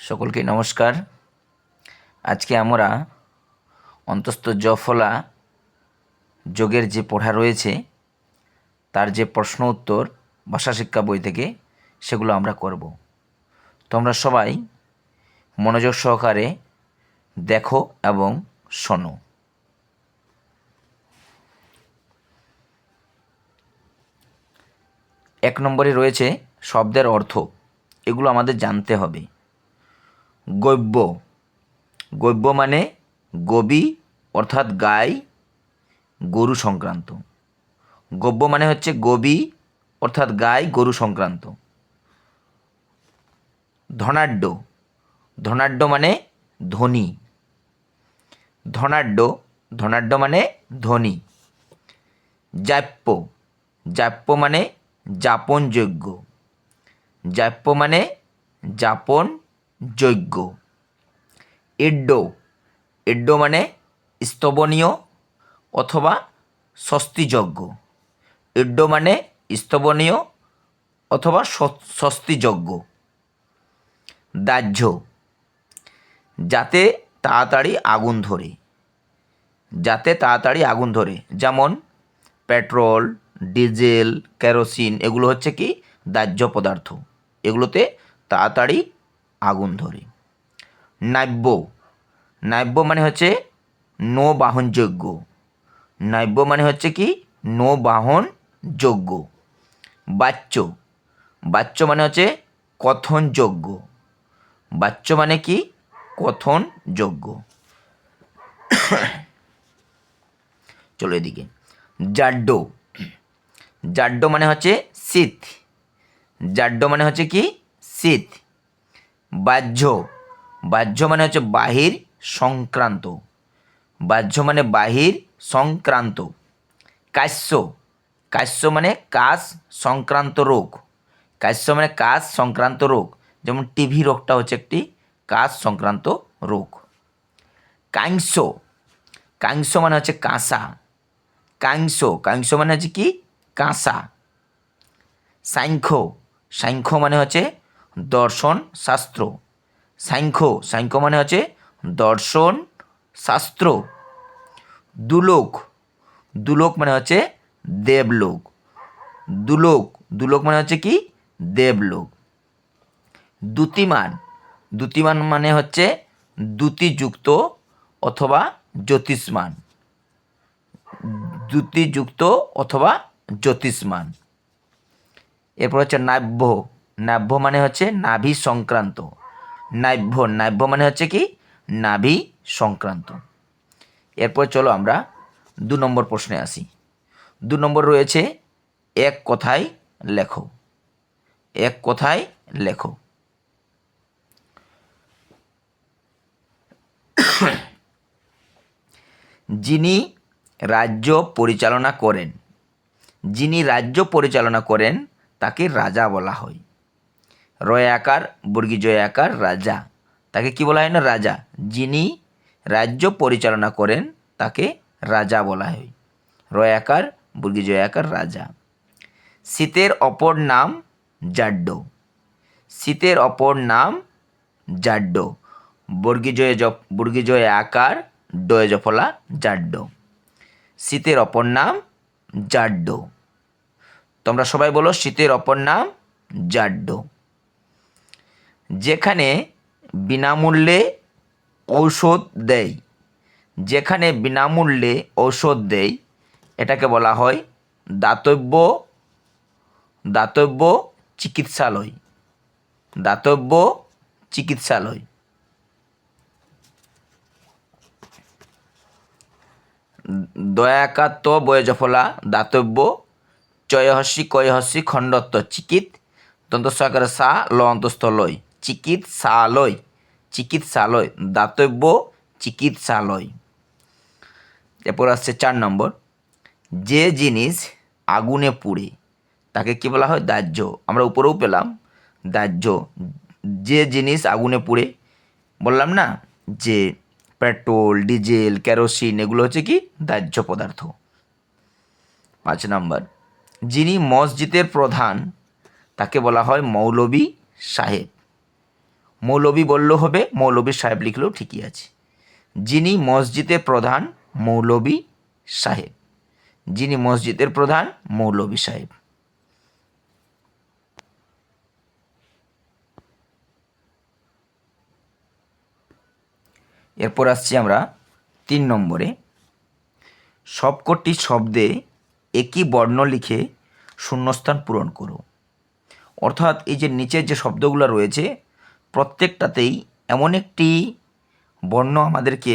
সকলকে নমস্কার। আজকে আমরা অন্তস্থ জ ফলা যোগের যে পড়া রয়েছে তার যে প্রশ্ন উত্তর ভাষা শিক্ষা বই থেকে সেগুলো আমরা করব। তোমরা সবাই মনোযোগ সহকারে দেখো এবং শোনো। এক নম্বরে রয়েছে শব্দের অর্থ, এগুলো আমাদের জানতে হবে। গব্য, গব্য মানে গবি অর্থাৎ গাই গরু সংক্রান্ত। গব্য মানে হচ্ছে গবি অর্থাৎ গাই গরু সংক্রান্ত। ধনাঢ্য, ধনাঢ্য মানে ধনী। ধনাঢ্য, ধনাঢ্য মানে ধনী। যাপ্য, যাপ্য মানে যাপনযোগ্য। যাপ্য মানে যাপনযোগ্য। এড্য, এড্য মানে স্তবনীয় অথবা স্বস্তিযোগ্য। এড্য মানে স্তবনীয় অথবা স্বস্তিযোগ্য। দাহ্য, যাতে তাড়াতাড়ি আগুন ধরে। যাতে তাড়াতাড়ি আগুন ধরে, যেমন পেট্রোল, ডিজেল, কেরোসিন, এগুলো হচ্ছে কি দাহ্য পদার্থ, এগুলোতে তাড়াতাড়ি আগুন ধরে। নাব্য, নাব্য মানে হচ্ছে নৌবাহনযোগ্য। নাব্য মানে হচ্ছে কি নৌবাহনযোগ্য। বাচ্য, বাচ্য মানে হচ্ছে কথনযোগ্য। বাচ্য মানে কি কথনযোগ্য। চলো এদিকে। জাড্য, জাড্য মানে হচ্ছে শীত। জাড্য মানে হচ্ছে কি শীত। বাহ্য, বাহ্য মানে হচ্ছে বাহির সংক্রান্ত। বাহ্য মানে বাহির সংক্রান্ত। কাশ্য, কাশ্য মানে কাশ সংক্রান্ত রোগ। কাশ্য মানে কাশ সংক্রান্ত রোগ, যেমন টিভি রোগটা হচ্ছে একটি কাশ সংক্রান্ত রোগ। কাংস, কাংস মানে হচ্ছে কাঁসা। কাংস, কাংস মানে হচ্ছে কি কাঁসা। সাংখ্য, সাংখ্য মানে হচ্ছে দর্শন শাস্ত্র। সাংখ্য, সাংখ্য মানে হচ্ছে দর্শন শাস্ত্র। দুলোক, দুলোক মানে হচ্ছে দেবলোক। দুলোক, দুলোক মানে হচ্ছে কি দেবলোক। দ্যুতিমান, দ্যুতিমান মানে হচ্ছে দ্যুতিযুক্ত অথবা জ্যোতিষ্মান। দ্যুতিযুক্ত অথবা জ্যোতিষ্মান। এরপর হচ্ছে নাভ্য, নাভ্য মানে হচ্ছে নাভি সংক্রান্ত। নাভ্য, নাভ্য মানে হচ্ছে কি নাভি সংক্রান্ত। এরপর চলো আমরা 2 নম্বর প্রশ্নে আসি। 2 নম্বর রয়েছে এক কথায় লেখো। এক কথায় লেখো। যিনি রাজ্য পরিচালনা করেন, যিনি রাজ্য পরিচালনা করেন তাকে রাজা বলা হয়। রয় আকার বর্গীজয় আকার রাজা, তাকে কি বলা হয় না রাজা। যিনি রাজ্য পরিচালনা করেন তাকে রাজা বলা হয়। রয় আকার বর্গীজয় আকার রাজা। শীতের অপর নাম জাড্য। শীতের অপর নাম জাড্য। বর্গীজয় আকার ডয় জফলা জাড্য। শীতের অপর নাম জাড্য। তোমরা সবাই বলো শীতের অপর নাম জাড্য। যেখানে বিনামূল্যে ঔষধ দেয়, যেখানে বিনামূল্যে ঔষধ দেয় এটাকে বলা হয় দাতব্য, দাতব্য চিকিৎসালয়। দাতব্য চিকিৎসালয়। দয়াকাত্য বয়জফলা দাতব্য। চয়হস্যি কয়হস্যি খণ্ডত্ব চিকিৎ দন্তস্বকারে সা ল অন্তস্থ লয় চিকিৎসালয়। চিকিৎসালয়, দাতব্য চিকিৎসালয়। এরপর আসছে 4 নম্বর। যে জিনিস আগুনে পুড়ে তাকে কি বলা হয় দাহ্য। আমরা উপরেও পেলাম দাহ্য। যে জিনিস আগুনে পুড়ে, বললাম না যে পেট্রোল, ডিজেল, কেরোসিন, এগুলো হচ্ছে কি দাহ্য পদার্থ। 5 নম্বর। যিনি মসজিদের প্রধান তাকে বলা হয় মৌলভী সাহেব। মৌলবী বললেও হবে, মৌলবী সাহেব লিখলেও ঠিকই আছে। যিনি মসজিদের প্রধান মৌলবী সাহেব, যিনি মসজিদের প্রধান মৌলবী সাহেব। এরপর আসছি আমরা 3 নম্বরে, সবকটি শব্দে একই বর্ণ লিখে শূন্যস্থান পূরণ করো। অর্থাৎ এই যে নিচের যে শব্দগুলো রয়েছে প্রত্যেকটাতেই এমন একটি বর্ণ আমাদেরকে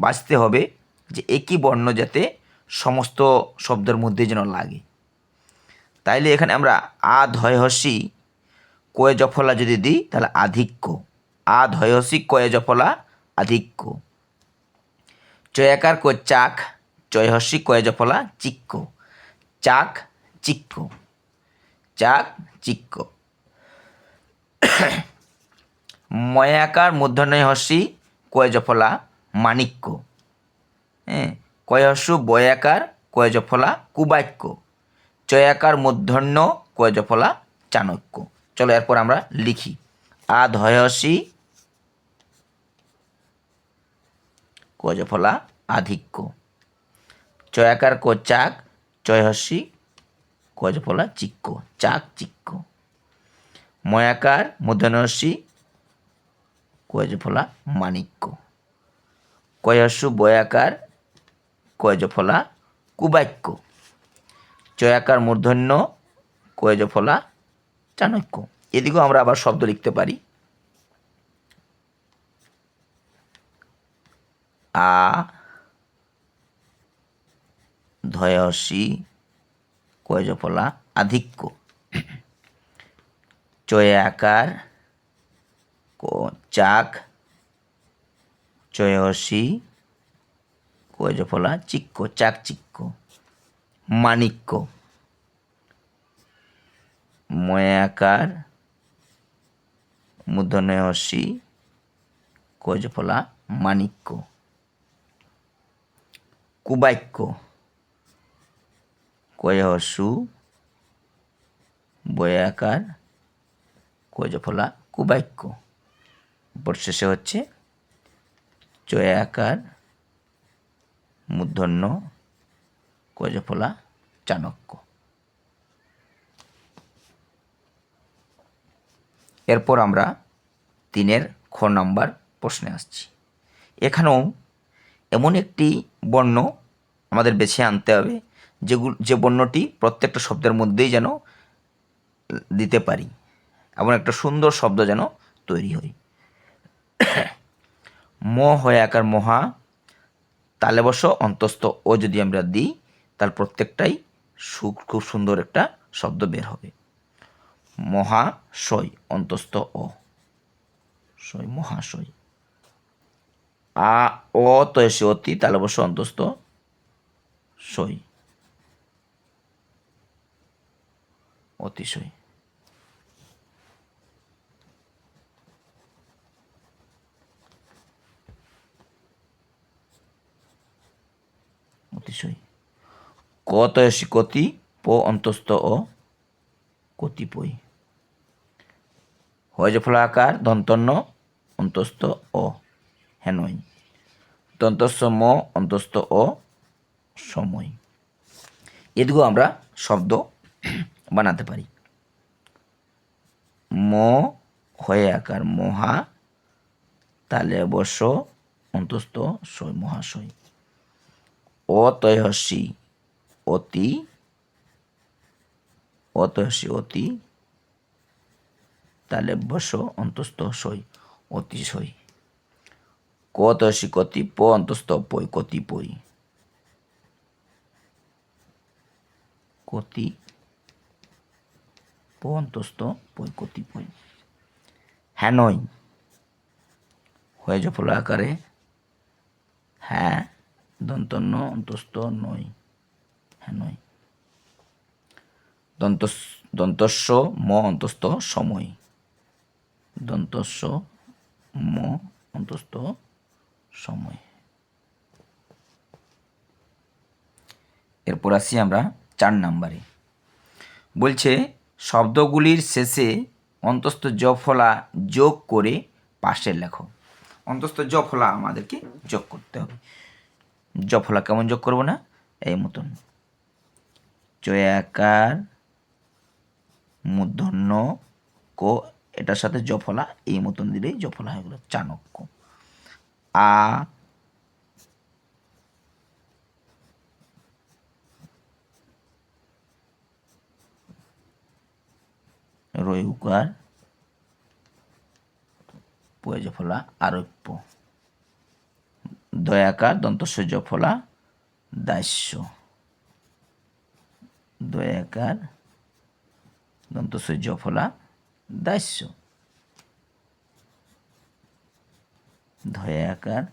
বাছতে হবে যে একই বর্ণ যাতে সমস্ত শব্দের মধ্যে যেন লাগে। তাইলে এখানে আমরা আ ধয় হসি কয়ে জফলা যদি দিই তাহলে আধিক্য, আ ধয় হসি কয়ে জফলা আধিক্য। চয়াকার কো চাক, চয় হসি কয়ে জফলা চিক্ক, চাক চিক্ক, চাক চিক্ক। ময়াকার মূর্ধন্যয় হসি কয় জফলা মাণিক্য, হ্যাঁ, কয় হস্য বয়াকার কয় জফলা কুবাক্য, চয়াকার মূর্ধন্য কয় জফলা চাণক্য। চলো এরপর আমরা লিখি। আ ধয় হসি কয় জফলা আধিক্য, চয়াকার কো চাক, চয় হস্যি কয় জফলা চিক্ক, চাক চিক্ক। ময়াকার মূর্ধন্য হস্যি কয় জফলা মাণিক্য, কয় হস্য বয়াকার কয় জফলা কুবাক্য, চয়াকার মূর্ধন্য কয় জফলা চাণক্য। এদিকেও আমরা আবার শব্দ লিখতে পারি। আ ধয় হস্যি কয় জফলা আধিক্য, চয়াকার চাক, চয় হস্যি কয় জফলা চিক্ক, চাক চিক্ক। মাণিক্য, ময়াকার মূর্ধন্য হস্যি কয় জফলা মাণিক্য। কুবাক্য, কয় হস্যু বয়াকার কয় জফলা কুবাক্য। এরপর শেষে হচ্ছে চয়াকার মূর্ধন্য কয় জফলা চাণক্য। এরপর আমরা 3-এর খ নাম্বার প্রশ্নে আসছি। এখানেও এমন একটি বর্ণ আমাদের বেছে আনতে হবে যে বর্ণটি প্রত্যেকটা শব্দের মধ্যেই যেন দিতে পারি, এমন একটা সুন্দর শব্দ যেন তৈরি হয়। ম হয়ে আকার মহা, তালে বস অন্তস্থ ও যদি আমরা দিই তাহলে প্রত্যেকটাই খুব সুন্দর একটা শব্দ বের হবে। মহাশয় অন্তস্থ অ, শয় মহাশয়। আ অ তো এসে অতি, তালে বস অন্তস্থ শয়, অতিশয়। অতিশয়। ক তো এসে কতি, প অন্তস্থ অ, কতিপয়। হয় জফলা আকার দন্তন্য অন্তস্থ অ, হেনয়। দন্তস্ব ম অন্তস্থ অ, সময়। এদিকেও আমরা শব্দ বানাতে পারি। ম হয়ে আকার মহা, তালে বস অন্তস্থ শয় মহাশয়। অতয় হস্যি অতি, অতয় হস্যি অতি, তালে বস অন্তস্থ শয় অতিশয়। কত হস্যি কতি, প অন্তস্থ পয় কতিপয়, কতি প অন্তস্থ পয় কতিপয়। হ্যানয় হয়ে জফলা আকারে হ্যাঁ দন্তন্য অন্তস্থ নয়, হ্যানয়। দন্তস্ব ম অন্তস্থ সময়, দন্তস্ব ম অন্তস্থ সময়। এরপর আসি আমরা 4 নাম্বারে। বলছে শব্দগুলির শেষে অন্তস্থ জ ফলা যোগ করে পাশে লেখো। অন্তস্থ জ ফলা আমাদেরকে যোগ করতে হবে। জ ফলা কেমন যোগ করবো না, এই মতন চয়াকার মূর্ধন্য কো, এটার সাথে জ ফলা এই মতন দিলেই জ ফলা হয়ে গেল চাণক্য। আ রয় উকার পয় ফলা আরোপ্য, দয়াকার দন্তস্ব জ ফলা দাস্য, দয়াকার দন্তস্ব জ ফলা দাস্য, ধয়াকার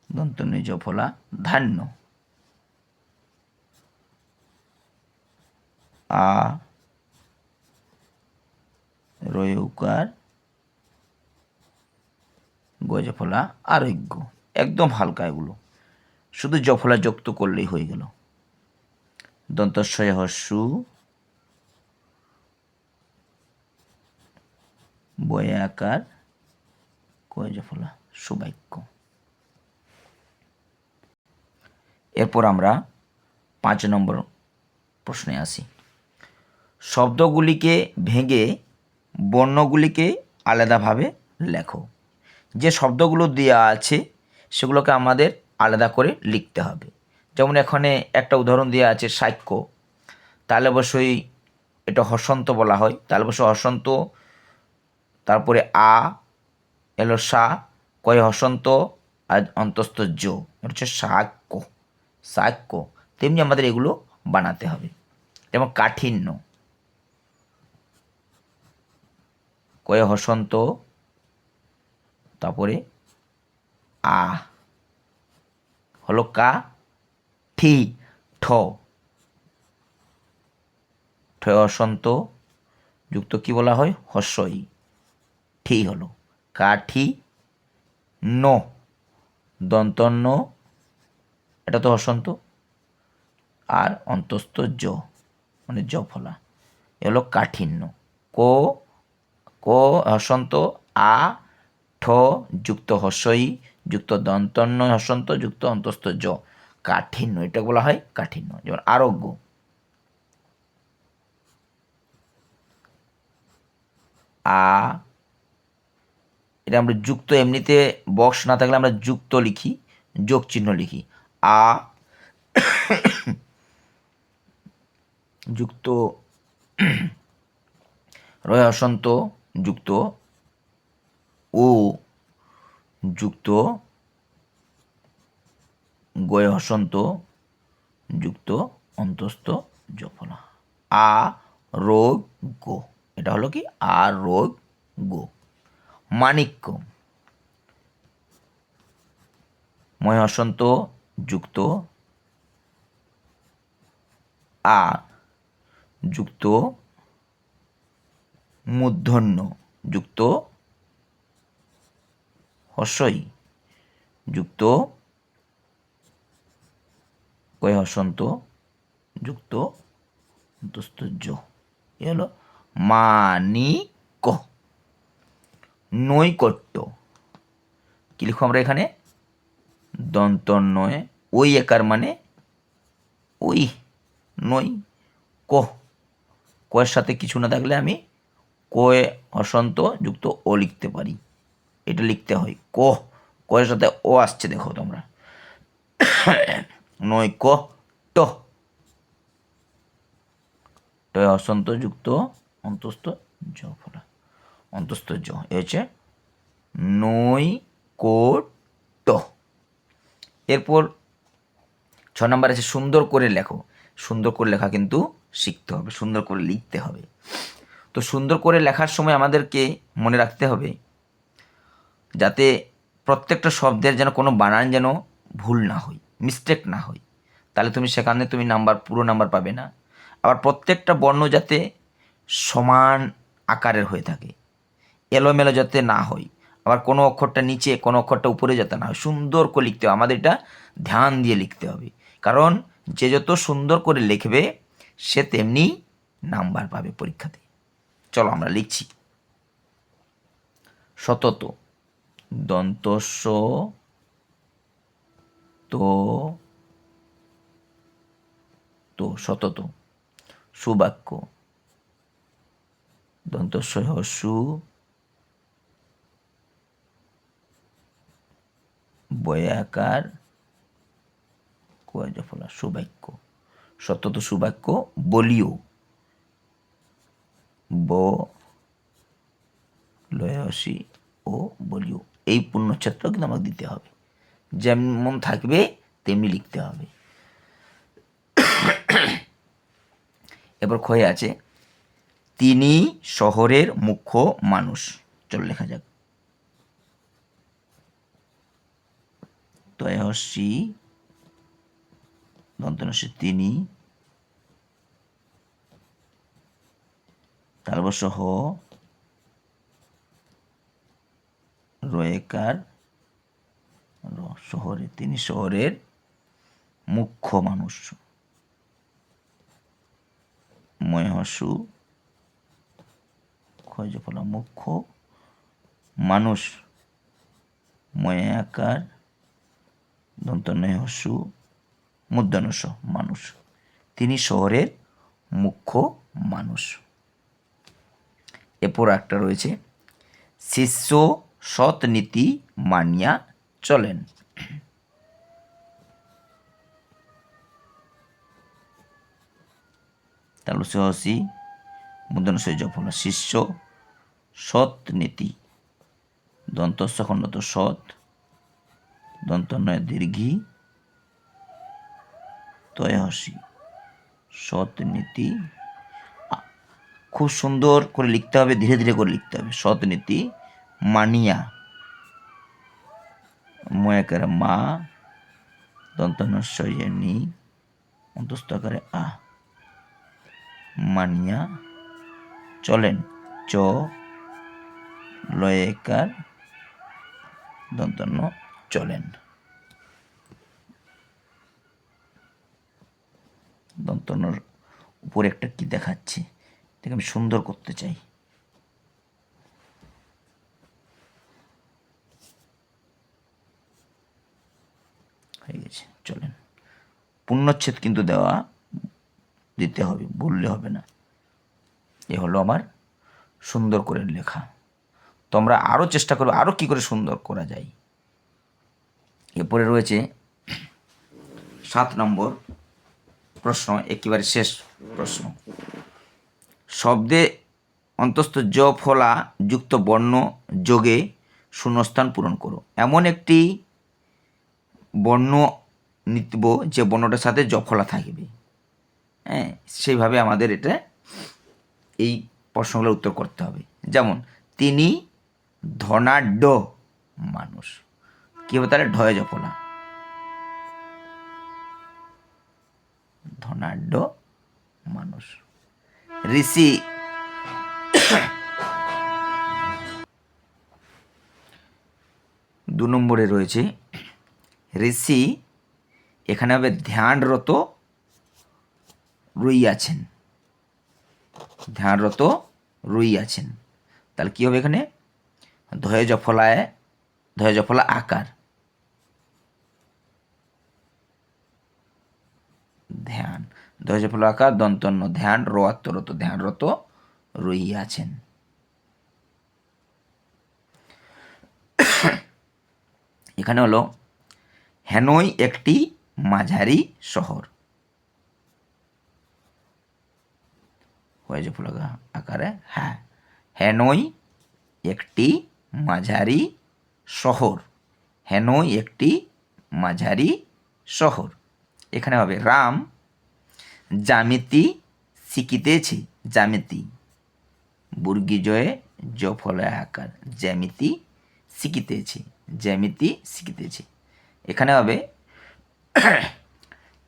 দন্তন্য জ ফলা ধান্য, আ রয় উকার গজ ফলা আরোগ্য। একদম হালকা, এগুলো শুধু জফলা যুক্ত করলেই হয়ে গেল। দন্তস্বয় হস্যু বয়াকার কয় ফলা সুবাক্য। এরপর আমরা 5 নম্বর প্রশ্নে আসি। শব্দগুলিকে ভেঙে বর্ণগুলিকে আলাদাভাবে লেখো। যে শব্দগুলো দেওয়া আছে সেগুলোকে আমাদের আলাদা করে লিখতে হবে। যেমন এখানে একটা উদাহরণ দেওয়া আছে সাক্ষ্য, তাহলে অবশ্যই এটা হসন্ত বলা হয়, তাহলে অবশ্যই হসন্ত, তারপরে আ এলো সা, কয় হসন্ত আর অন্তস্থ জো, এটা হচ্ছে সাক্ষ্য। সাক্ষ্য তেমনি আমাদের এগুলো বানাতে হবে। যেমন কাঠিন্য, কয় হসন্ত, তারপরে আ হলো কা, ঠি ঠ, ঠ হসন্ত যুক্ত কি বলা হয়, হস্যই, ঠি হলো কাঠি ন, দন্তন্য এটা তো হসন্ত, আর অন্তস্থ জ মানে জ ফলা, এ হলো কাঠিন্য। কো কো হসন্ত, আ ঠ যুক্ত হস্যই যুক্ত দন্তন্য হসন্ত যুক্ত অন্তস্থ জ, কাঠিন্য, এটা বলা হয় কাঠিন্য। যেমন আরোগ্য, আ এটা আমরা যুক্ত, এমনিতে বক্স না থাকলে আমরা যুক্ত লিখি, যোগ চিহ্ন লিখি, আ যুক্ত রয় হসন্ত যুক্ত ও যুক্ত গয় হসন্ত যুক্ত অন্তস্থ জফলা, আ রোগ গো, এটা হলো কি আ রোগ গো। মাণিক্য, ময় হসন্ত যুক্ত আ যুক্ত মূর্ধন্য যুক্ত হস্যই যুক্ত কয় হসন্ত যুক্ত অন্তস্থ জ, এ হলো মানিক্য। নৈকট্য, কি লিখো আমরা এখানে, দন্তন্বয়ে ওই একার মানে ওই, নই ক, কয়ের সাথে কিছু না থাকলে আমি কয়ে হসন্ত যুক্ত ও লিখতে পারি, এটা লিখতে হয় ক, কয়ের সাথে ও আসছে দেখো তোমরা, নৈকট্য, টয় হসন্ত যুক্ত অন্তস্থ জ ফলা, অন্তস্থ জ, এ হচ্ছে নৈকট্য। এরপর 6 নম্বর আছে সুন্দর করে লেখো। সুন্দর করে লেখা কিন্তু শিখতে হবে, সুন্দর করে লিখতে হবে। তো সুন্দর করে লেখার সময় আমাদেরকে মনে রাখতে হবে যাতে প্রত্যেকটা শব্দের যেন কোনো বানান যেন ভুল না হয়, মিস্টেক না হয়, তাহলে তুমি সেখানে তুমি নাম্বার, পুরো নাম্বার পাবে না। আবার প্রত্যেকটা বর্ণ যাতে সমান আকারের হয়ে থাকে, এলোমেলো যাতে না হয়, আবার কোনো অক্ষরটা নিচে কোনো অক্ষরটা উপরে যাতে না হয়, সুন্দর করে লিখতে হবে। আমাদের এটা ধ্যান দিয়ে লিখতে হবে, কারণ যে যত সুন্দর করে লিখবে সে তেমনি নাম্বার পাবে পরীক্ষাতে। চলো আমরা লিখছি। সতত দন্তস্ব তো তো সতত। সুবাক্য দন্তস্ব হস্যু বয়াকার কয় জফলা সুবাক্য। সতত সুবাক্য বলিও ব লয়সী ও বলিও। এই পূর্ণচ্ছেদটাও কিন্তু আমাকে দিতে হবে, যেমন থাকবে তেমনি লিখতে হবে। এবার ক্ষয়ে আছে তিনি শহরের মুখ্য মানুষ। চলো লেখা যাক। তয়সী দন্তনস্য তিনি, তালবসহ রয়েকার শহরে, তিনি শহরের মুখ্য মানুষ। ময়হসু ক্ষয় ফলা মুখ্য মানুষ। ময়াকার দন্তনয়হসু মুদ্রানস মানুষ। তিনি শহরের মুখ্য মানুষ। এরপর একটা রয়েছে শিষ্য সৎ নীতি মানিয়া চলেন। তাহলে সহসী মুদ্রানস জফলা শিষ্য সৎ নীতি দন্তস্য খণ্ডত সৎ দন্তনয় দীর্ঘী তয়হসী সৎ নীতি। খুব সুন্দর করে লিখতে হবে, ধীরে ধীরে করে লিখতে হবে। সৎ নীতি মানিয়া ময়াকারে মা দন্তনস্যয়ে নি অন্তস্থকারে আ মানিয়া চলেন চ লয়েকার দন্তন্য চলেন। দন্তন্যর উপরে একটা কি দেখাচ্ছে, এটাকে আমি সুন্দর করতে চাই। হয়ে গেছে, চলেন। পূর্ণচ্ছেদ কিন্তু দিতে হবে, বললে হবে না। এ হলো আমার সুন্দর করে লেখা। তোমরা আরও চেষ্টা করবে আরও কী করে সুন্দর করা যায়। এরপরে রয়েছে 7 নম্বর প্রশ্ন, একেবারে শেষ প্রশ্ন। শব্দে অন্তস্থ জ ফলা যুক্ত বর্ণ যোগে শূন্যস্থান পূরণ করো। এমন একটি বর্ণ নিতব যে বর্ণটার সাথে জ ফলা থাকবে। হ্যাঁ, সেইভাবে আমাদের এই প্রশ্নগুলোর উত্তর করতে হবে। যেমন তিনি ধনাঢ্য মানুষ, কী হবে তাহলে ঢয় জফলা ধনাঢ্য মানুষ। ঋষি 2 নম্বরে রয়েছে ঋষি, এখানে হবে ধ্যানরত রইয়াছেন। ধ্যানরত রইয়াছেন, তাহলে কী হবে এখানে ধয় জফলা আকার ধ্যান, ধয় জফলা আকার দন্তন্য ধ্যান রত ধ্যানরত রইয়াছেন। এখানে হলো হ্যানয় একটি মাঝারি শহর। হয়েছে ফুলকা আকারে হ্যাঁ, হ্যানয় একটি মাঝারি শহর। হ্যানয় একটি মাঝারি শহর। এখানে হবে রাম জ্যামিতি শিখিতেছি। জ্যামিতি বুর্গিজয়ে জফলে আকার জ্যামিতি শিখিতেছি। জ্যামিতি শিখিতেছি। এখানে হবে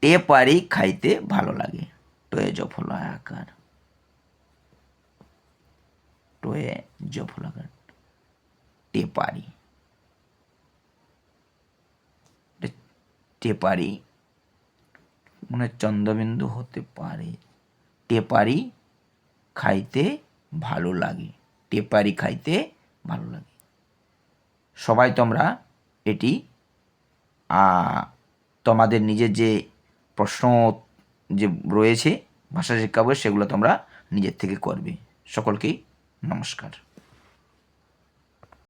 টে পারি খাইতে ভালো লাগে। টয়ে জফলা আকার টয়ে জফলা আকার টে পারি। টে পারি মনে চন্দ্রবিন্দু হতে পারে। টেপারি খাইতে ভালো লাগে। টেপারি খাইতে ভালো লাগে। সবাই তোমরা এটি তোমাদের নিজের যে প্রশ্ন যে রয়েছে ভাষা শিক্ষা বই সেগুলো তোমরা নিজের থেকে করবে। সকলকেই নমস্কার।